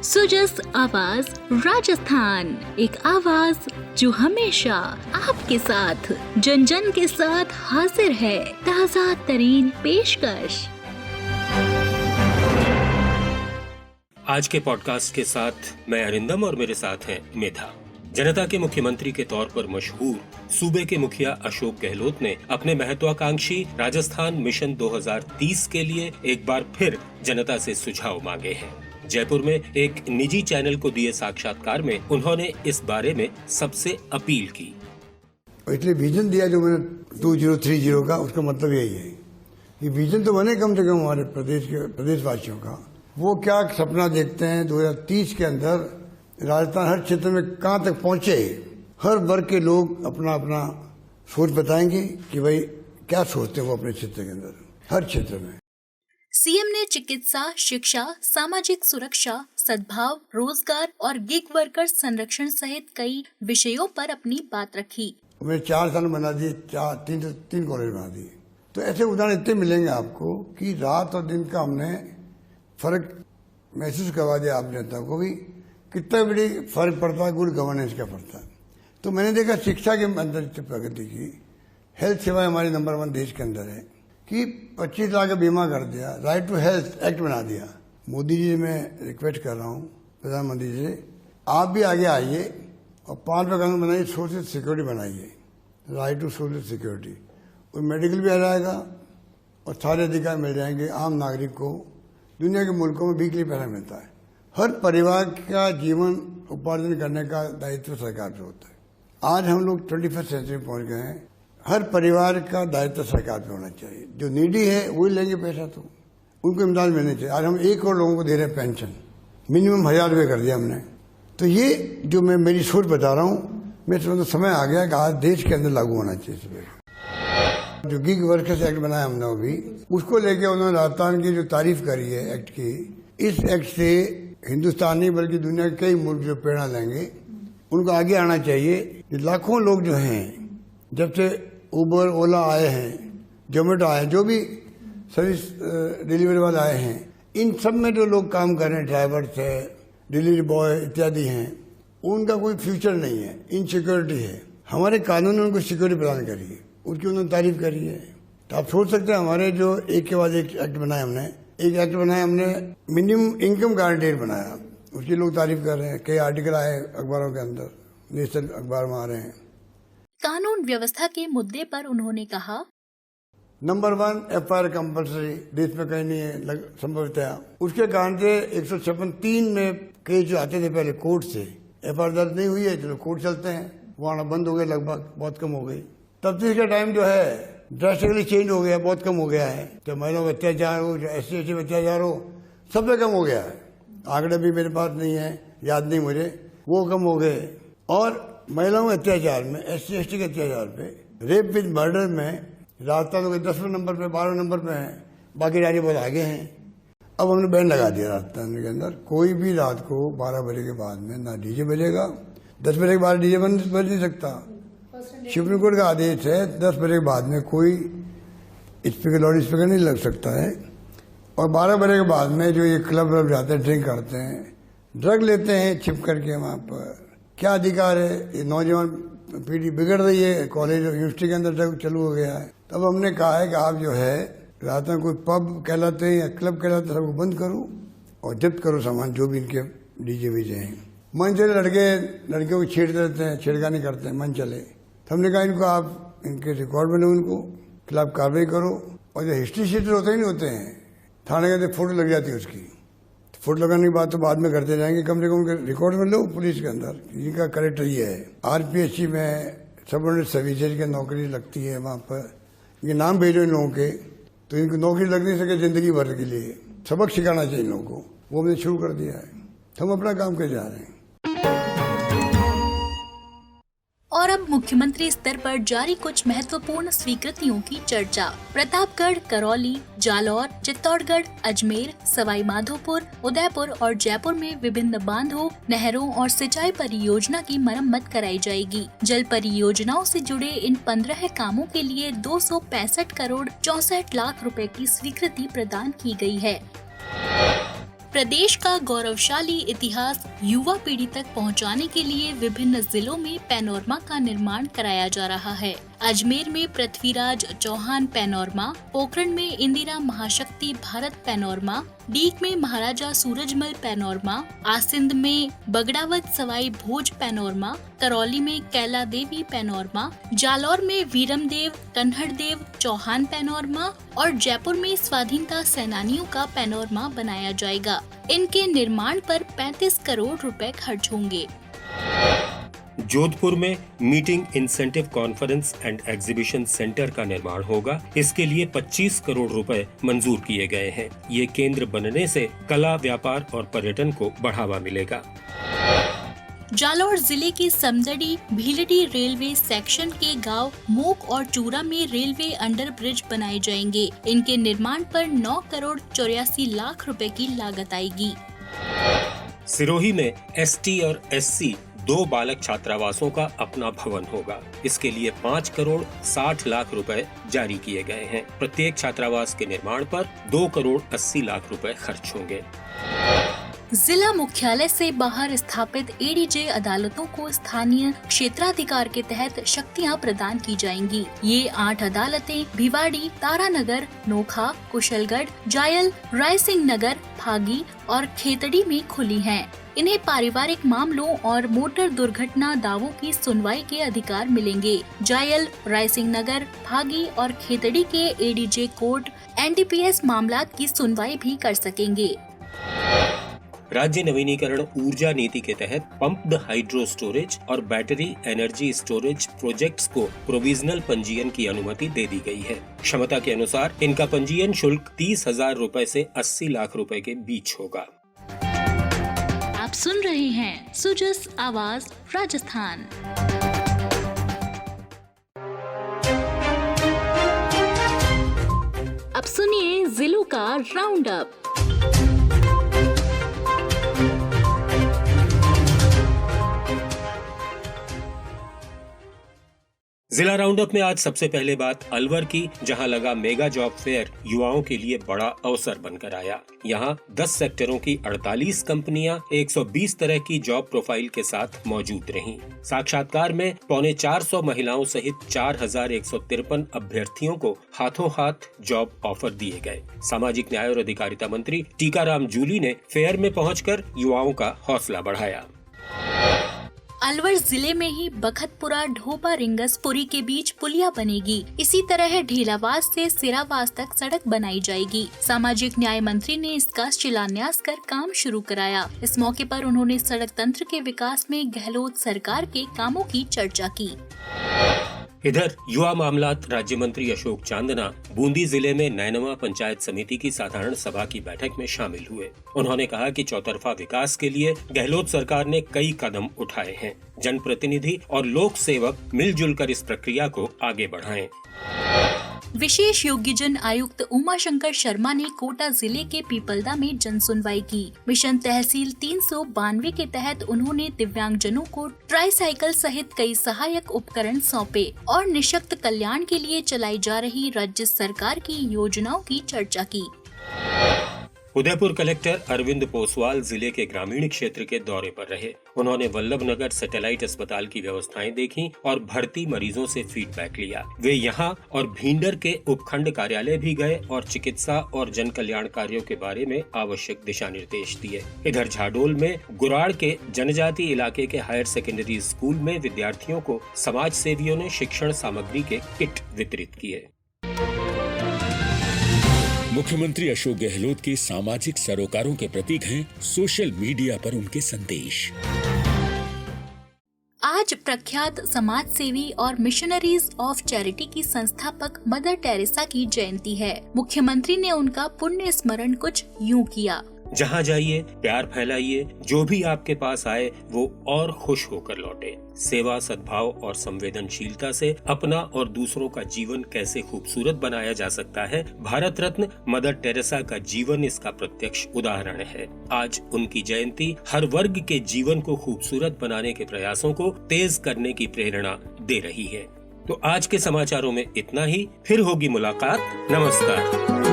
सुजस आवाज राजस्थान, एक आवाज जो हमेशा आपके साथ, जन जन के साथ हाजिर है। ताज़ा तरीन पेशकश। आज के पॉडकास्ट के साथ मैं अरिंदम और मेरे साथ हैं मेधा। जनता के मुख्यमंत्री के तौर पर मशहूर सूबे के मुखिया अशोक गहलोत ने अपने महत्वाकांक्षी राजस्थान मिशन 2030 के लिए एक बार फिर जनता से सुझाव मांगे हैं। जयपुर में एक निजी चैनल को दिए साक्षात्कार में उन्होंने इस बारे में सबसे अपील की। इसलिए विजन दिया जो मैंने 2030 का, उसका मतलब यही है कि विजन तो बने कम से कम हमारे प्रदेशवासियों का। वो क्या सपना देखते हैं 2030 के अंदर राजस्थान हर क्षेत्र में कहाँ तक पहुंचे। हर वर्ग के लोग अपना अपना सोच बताएंगे कि भाई क्या सोचते हैं वो अपने क्षेत्र के अंदर, हर क्षेत्र में। सीएम ने चिकित्सा, शिक्षा, सामाजिक सुरक्षा, सद्भाव, रोजगार और गिग वर्कर संरक्षण सहित कई विषयों पर अपनी बात रखी। मैंने 4 साल बना दिए, तीन कॉलेज बना दिए। तो ऐसे उदाहरण इतने मिलेंगे आपको कि रात और दिन का हमने फर्क महसूस करवा दिया आप जनता को भी कितना बड़ी फर्क पड़ता है गुड गवर्नेंस का पड़ता है। तो मैंने देखा शिक्षा के अंदर प्रगति की, हेल्थ सेवाएं हमारी नंबर 1 देश के अंदर है कि 25 लाख का बीमा कर दिया, राइट टू हेल्थ एक्ट बना दिया। मोदी जी मैं रिक्वेस्ट कर रहा हूँ प्रधानमंत्री जी, आप भी आगे आइए और 5 कानून बनाइए, सोशल सिक्योरिटी बनाइए, राइट टू सोशल सिक्योरिटी। और मेडिकल भी आ जाएगा और सारे अधिकार मिल जाएंगे आम नागरिक को। दुनिया के मुल्कों में वीकली पैसा मिलता है। हर परिवार का जीवन उपार्जन करने का दायित्व सरकार पे होता है। आज हम लोग 21st सेंचुरी में पहुंच गए हैं। हर परिवार का दायित्व सरकार पे होना चाहिए। जो नीडी है वही लेंगे पैसा, तो उनको इमदाद मिलनी चाहिए। आज हम 1 करोड़ लोगों को दे रहे हैं पेंशन, मिनिमम 1000 रुपये कर दिया हमने। तो ये जो मैं मेरी सोच बता रहा हूँ, मैं समझता समय आ गया कि आज देश के अंदर लागू होना चाहिए इस जो गिग वर्कर्स एक्ट बनाया हमने अभी, उसको लेके उन्होंने राजस्थान की जो तारीफ करी है एक्ट की। इस एक्ट से हिंदुस्तान नहीं बल्कि दुनिया के कई मुल्क जो प्रेरणा लेंगे, उनको आगे आना चाहिए। लाखों लोग जो हैं, जब से उबर ओला आए हैं, जोमेटो आए हैं, जो भी सर्विस डिलीवरी वाले आए हैं, इन सब में जो लोग काम कर रहे हैं, ड्राइवर्स है, डिलीवरी बॉय इत्यादि हैं, उनका कोई फ्यूचर नहीं है, इनसिक्योरिटी है। हमारे कानून ने उनको सिक्योरिटी प्रदान करी है, उसकी उन्होंने तारीफ करी है। तो आप सोच सकते हैं हमारे जो एक के बाद एक एक्ट बनाए हमने, एक एक्ट बनाया हमने मिनिमम इनकम गारंटी बनाया, उसकी लोग तारीफ कर रहे हैं। कई आर्टिकल आए अखबारों के अंदर, नेशनल अखबार में आ रहे हैं। कानून व्यवस्था के मुद्दे पर उन्होंने कहा, नंबर 1 FIR कंपल्सरी, देश में कहीं नहीं है संभवतया। उसके कारण से 156(3) में केस जो आते थे पहले कोर्ट से, FIR दर्ज नहीं हुई है, चलो कोर्ट चलते हैं, वहाँ बंद हो गए, लगभग बहुत कम हो गई। तफ्तीश का टाइम जो है ड्रास्टिकली चेंज हो गया, बहुत कम हो गया है। तो महिलाओं में अत्याचार हो, SC/ST में अत्याचार हो, सब पे कम हो गया है। आंकड़े भी मेरे पास नहीं है, याद नहीं मुझे, वो कम हो गए। और महिलाओं के अत्याचार में, SC/ST के अत्याचार पे, रेप विद मर्डर में राजस्थान को 10वें नंबर पे, 12वें नंबर पे है, बाकी राज्य बहुत आगे हैं। अब हमने बैन लगा दिया राजस्थान के अंदर, कोई भी रात को 12 बजे के बाद में ना डीजे बजेगा। 10 बजे के बाद डीजे बज नहीं सकता। सुप्रीम कोर्ट का आदेश है 10 बजे के बाद में कोई स्पीकर, लाउड स्पीकर नहीं लग सकता है। और 12 बजे के बाद में जो ये क्लब व्लब जाते हैं, ड्रिंक करते हैं, ड्रग लेते हैं छिप करके वहाँ पर, क्या अधिकार है? ये नौजवान पीढ़ी बिगड़ रही है, कॉलेज और यूनिवर्सिटी के अंदर ड्रग चालू हो गया है। तब हमने कहा है कि आप जो है राजस्थान कोई पब कहलाते हैं या क्लब कहलाते हैं, सबको बंद करो और जब्त करो सामान जो भी इनके डीजे वीजे हैं। मन चले लड़के लड़कियों को छेड़ते रहते हैं, छेड़खानी करते हैं, मन चले। तो हमने कहा इनको आप इनके रिकॉर्ड बने, उनको खिलाफ कार्रवाई करो। और जो हिस्ट्री शीटर होते ही नहीं होते हैं, थाने के अंदर फोटो लग जाती है उसकी, फोटो लगाने की बात तो बाद में करते जाएंगे, कम से कम उनके रिकॉर्ड में लो पुलिस के अंदर। इनका करेक्टर ये है, RPSC में सबऑर्डिनेट सर्विसेज की नौकरी लगती है, वहाँ पर ये नाम भेजो इन लोगों के, तो इनको नौकरी लग नहीं सके जिंदगी भर के लिए। सबक सिखाना चाहिए इन लोगों को, वो हमने शुरू कर दिया है। हम अपना काम कर जा रहे हैं। और अब मुख्यमंत्री स्तर पर जारी कुछ महत्वपूर्ण स्वीकृतियों की चर्चा। प्रतापगढ़, करौली, जालौर, चित्तौड़गढ़, अजमेर, सवाई माधोपुर, उदयपुर और जयपुर में विभिन्न बांधों, नहरों और सिंचाई परियोजना की मरम्मत कराई जाएगी। जल परियोजनाओं से जुड़े इन 15 कामों के लिए 265 करोड़ 64 लाख रुपए की स्वीकृति प्रदान की गई है। प्रदेश का गौरवशाली इतिहास युवा पीढ़ी तक पहुंचाने के लिए विभिन्न जिलों में पैनोरमा का निर्माण कराया जा रहा है। अजमेर में पृथ्वीराज चौहान पैनोरमा, पोखरण में इंदिरा महाशक्ति भारत पैनोरमा, डीग में महाराजा सूरजमल पैनोरमा, आसिंद में बगड़ावत सवाई भोज पैनोरमा, करौली में कैला देवी पैनोरमा, जालौर में वीरमदेव कन्हड़देव चौहान पैनोरमा और जयपुर में स्वाधीनता सेनानियों का पैनोरमा बनाया जाएगा। इनके निर्माण पर 35 करोड़ रुपए खर्च होंगे। जोधपुर में meeting incentive conference and exhibition centre का निर्माण होगा। इसके लिए 25 करोड़ रुपए मंजूर किए गए हैं। ये केंद्र बनने से कला, व्यापार और पर्यटन को बढ़ावा मिलेगा। जालौर जिले के समजड़ी भीलडी रेलवे सेक्शन के गांव मोक और चूरा में रेलवे अंडर ब्रिज बनाए जाएंगे। इनके निर्माण पर 9 करोड़ 84 लाख रुपए की लागत आएगी। सिरोही में एसटी और एससी 2 बालक छात्रावासों का अपना भवन होगा। इसके लिए 5 करोड़ 60 लाख रुपए जारी किए गए हैं। प्रत्येक छात्रावास के निर्माण पर 2 करोड़ 80 लाख रुपए खर्च होंगे। जिला मुख्यालय से बाहर स्थापित एडीजे अदालतों को स्थानीय क्षेत्राधिकार के तहत शक्तियां प्रदान की जाएंगी। ये 8 अदालतें भिवाड़ी, तारानगर, नोखा, कुशलगढ़, जायल, रायसिंह नगर, फागी और खेतड़ी में खुली हैं। इन्हें पारिवारिक मामलों और मोटर दुर्घटना दावों की सुनवाई के अधिकार मिलेंगे। जायल, रायसिंह नगर, फागी और खेतड़ी के एडीजे कोर्ट एनडीपीएस मामलात की सुनवाई भी कर सकेंगे। राज्य नवीनीकरण ऊर्जा नीति के तहत पंप्ड हाइड्रो स्टोरेज और बैटरी एनर्जी स्टोरेज प्रोजेक्ट्स को प्रोविजनल पंजीयन की अनुमति दे दी गई है। क्षमता के अनुसार इनका पंजीयन शुल्क 30,000 रुपए से 80 लाख रुपए के बीच होगा। आप सुन रहे हैं सुजस आवाज राजस्थान। अब सुनिए जिलों का राउंड अप। जिला राउंडअप में आज सबसे पहले बात अलवर की, जहां लगा मेगा जॉब फेयर युवाओं के लिए बड़ा अवसर बनकर आया। यहां 10 सेक्टरों की 48 कंपनियां 120 तरह की जॉब प्रोफाइल के साथ मौजूद रहीं। साक्षात्कार में 450 महिलाओं सहित 4153 अभ्यर्थियों को हाथों हाथ जॉब ऑफर दिए गए। सामाजिक न्याय और अधिकारिता मंत्री टीकाराम जूली ने फेयर में पहुंचकर युवाओं का हौसला बढ़ाया। अलवर जिले में ही बखतपुरा ढोबा रिंगसपुरी के बीच पुलिया बनेगी। इसी तरह ढीलावास से सिरावास तक सड़क बनाई जाएगी। सामाजिक न्याय मंत्री ने इसका शिलान्यास कर काम शुरू कराया। इस मौके पर उन्होंने सड़क तंत्र के विकास में गहलोत सरकार के कामों की चर्चा की। इधर युवा मामलात राज्य मंत्री अशोक चांदना बूंदी जिले में नैनवा पंचायत समिति की साधारण सभा की बैठक में शामिल हुए। उन्होंने कहा कि चौतरफा विकास के लिए गहलोत सरकार ने कई कदम उठाए हैं। जनप्रतिनिधि और लोक सेवक मिलजुल कर इस प्रक्रिया को आगे बढ़ाएं। विशेष योग्यजन आयुक्त उमाशंकर शर्मा ने कोटा जिले के पीपलदा में जन सुनवाई की। मिशन तहसील 392 के तहत उन्होंने दिव्यांगजनों को ट्राईसाइकिल सहित कई सहायक उपकरण सौंपे और निशक्त कल्याण के लिए चलाई जा रही राज्य सरकार की योजनाओं की चर्चा की। उदयपुर कलेक्टर अरविंद पोसवाल जिले के ग्रामीण क्षेत्र के दौरे पर रहे। उन्होंने वल्लभनगर सैटेलाइट अस्पताल की व्यवस्थाएं देखी और भर्ती मरीजों से फीडबैक लिया। वे यहां और भींडर के उपखंड कार्यालय भी गए और चिकित्सा और जन कल्याण कार्यों के बारे में आवश्यक दिशा निर्देश दिए। इधर झाडोल में गुराड़ के जनजाति इलाके के हायर सेकेंडरी स्कूल में विद्यार्थियों को समाज सेवियों ने शिक्षण सामग्री के किट वितरित किए। मुख्यमंत्री अशोक गहलोत के सामाजिक सरोकारों के प्रतीक हैं सोशल मीडिया पर उनके संदेश। आज प्रख्यात समाज सेवी और मिशनरीज ऑफ चैरिटी की संस्थापक मदर टेरेसा की जयंती है। मुख्यमंत्री ने उनका पुण्य स्मरण कुछ यूं किया। जहाँ जाइए प्यार फैलाइए, जो भी आपके पास आए वो और खुश होकर लौटे। सेवा, सद्भाव और संवेदनशीलता से अपना और दूसरों का जीवन कैसे खूबसूरत बनाया जा सकता है, भारत रत्न मदर टेरेसा का जीवन इसका प्रत्यक्ष उदाहरण है। आज उनकी जयंती हर वर्ग के जीवन को खूबसूरत बनाने के प्रयासों को तेज करने की प्रेरणा दे रही है। तो आज के समाचारों में इतना ही। फिर होगी मुलाकात। नमस्कार।